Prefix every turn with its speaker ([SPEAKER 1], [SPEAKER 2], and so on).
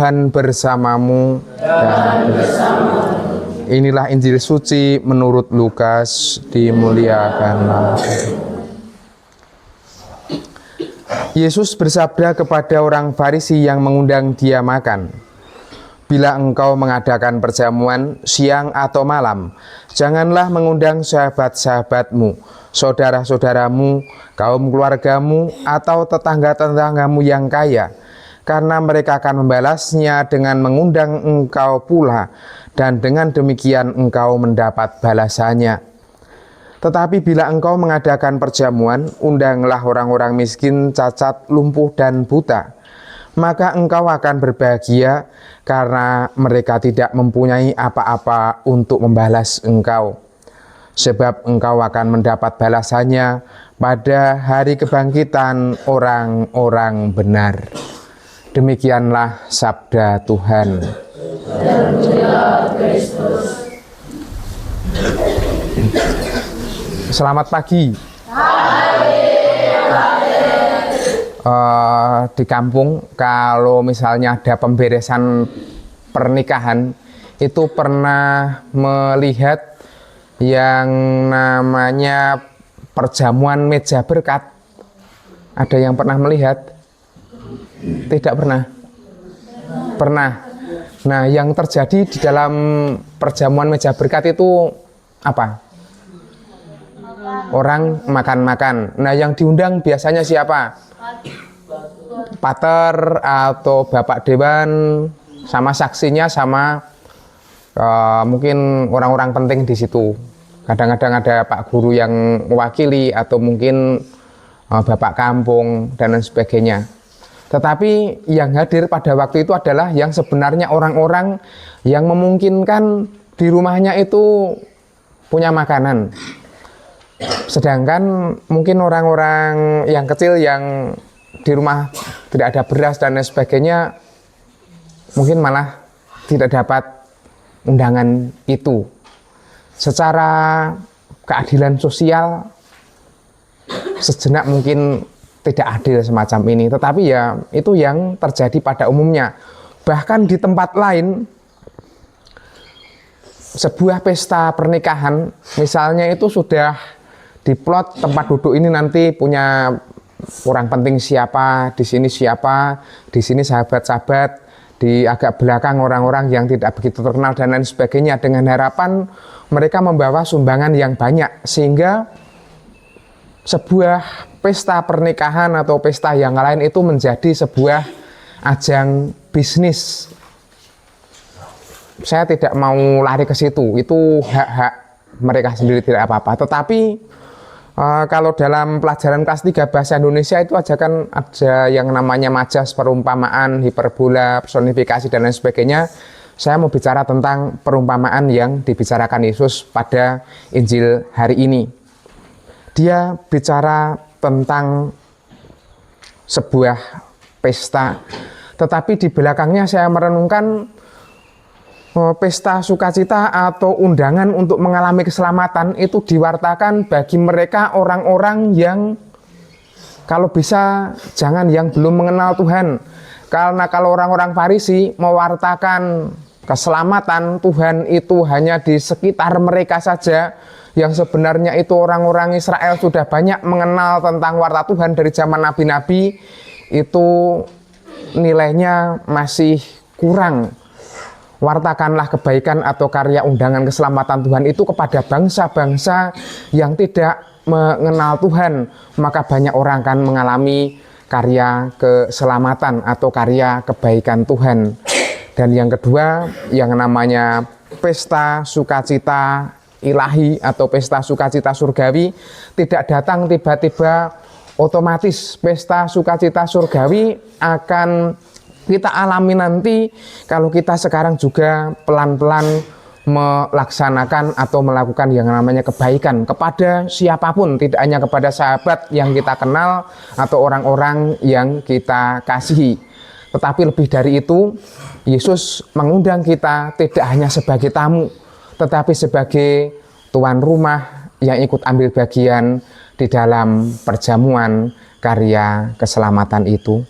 [SPEAKER 1] Tuhan bersamamu. Inilah Injil suci menurut Lukas. Dimuliakanlah. Yesus bersabda kepada orang Farisi yang mengundang dia makan, "Bila engkau mengadakan perjamuan siang atau malam, janganlah mengundang sahabat-sahabatmu, saudara-saudaramu, kaum keluargamu, atau tetangga-tetanggamu yang kaya, karena mereka akan membalasnya dengan mengundang engkau pula, dan dengan demikian engkau mendapat balasannya. Tetapi bila engkau mengadakan perjamuan, undanglah orang-orang miskin, cacat, lumpuh, dan buta. Maka engkau akan berbahagia, karena mereka tidak mempunyai apa-apa untuk membalas engkau. Sebab engkau akan mendapat balasannya pada hari kebangkitan orang-orang benar." Demikianlah sabda Tuhan. Selamat pagi. Di kampung kalau misalnya ada pemberesan pernikahan, itu pernah melihat yang namanya perjamuan meja berkat. Ada yang pernah melihat? Tidak pernah? Pernah. Nah, yang terjadi di dalam perjamuan meja berkat itu apa? Orang makan-makan. Nah, yang diundang biasanya siapa? Pater atau Bapak Dewan, sama saksinya, sama mungkin orang-orang penting di situ. Kadang-kadang ada Pak Guru yang mewakili, atau mungkin Bapak Kampung, dan lain sebagainya. Tetapi yang hadir pada waktu itu adalah yang sebenarnya orang-orang yang memungkinkan di rumahnya itu punya makanan. Sedangkan mungkin orang-orang yang kecil yang di rumah tidak ada beras dan lain sebagainya, mungkin malah tidak dapat undangan itu. Secara keadilan sosial sejenak mungkin tidak adil semacam ini, tetapi ya itu yang terjadi pada umumnya. Bahkan di tempat lain, sebuah pesta pernikahan misalnya itu sudah diplot tempat duduk ini nanti punya orang penting siapa, di sini siapa, di sini sahabat-sahabat, di agak belakang orang-orang yang tidak begitu terkenal dan lain sebagainya, dengan harapan mereka membawa sumbangan yang banyak, sehingga sebuah pesta pernikahan atau pesta yang lain itu menjadi sebuah ajang bisnis. Saya tidak mau lari ke situ, itu hak-hak mereka sendiri, tidak apa-apa. Tetapi kalau dalam pelajaran kelas 3 bahasa Indonesia itu aja kan ada yang namanya majas, perumpamaan, hiperbola, personifikasi, dan lain sebagainya. Saya mau bicara tentang perumpamaan yang dibicarakan Yesus pada Injil hari ini. Dia bicara tentang sebuah pesta, tetapi di belakangnya saya merenungkan pesta sukacita atau undangan untuk mengalami keselamatan itu diwartakan bagi mereka orang-orang yang kalau bisa jangan yang belum mengenal Tuhan. Karena kalau orang-orang Farisi mewartakan keselamatan Tuhan itu hanya di sekitar mereka saja, yang sebenarnya itu orang-orang Israel sudah banyak mengenal tentang warta Tuhan dari zaman nabi-nabi, itu nilainya masih kurang. Wartakanlah kebaikan atau karya undangan keselamatan Tuhan itu kepada bangsa-bangsa yang tidak mengenal Tuhan, maka banyak orang akan mengalami karya keselamatan atau karya kebaikan Tuhan. Dan yang kedua, yang namanya pesta sukacita ilahi atau pesta sukacita surgawi tidak datang tiba-tiba otomatis. Pesta sukacita surgawi akan kita alami nanti kalau kita sekarang juga pelan-pelan melaksanakan atau melakukan yang namanya kebaikan kepada siapapun, tidak hanya kepada sahabat yang kita kenal atau orang-orang yang kita kasihi. Tetapi lebih dari itu, Yesus mengundang kita tidak hanya sebagai tamu, tetapi sebagai tuan rumah yang ikut ambil bagian di dalam perjamuan karya keselamatan itu.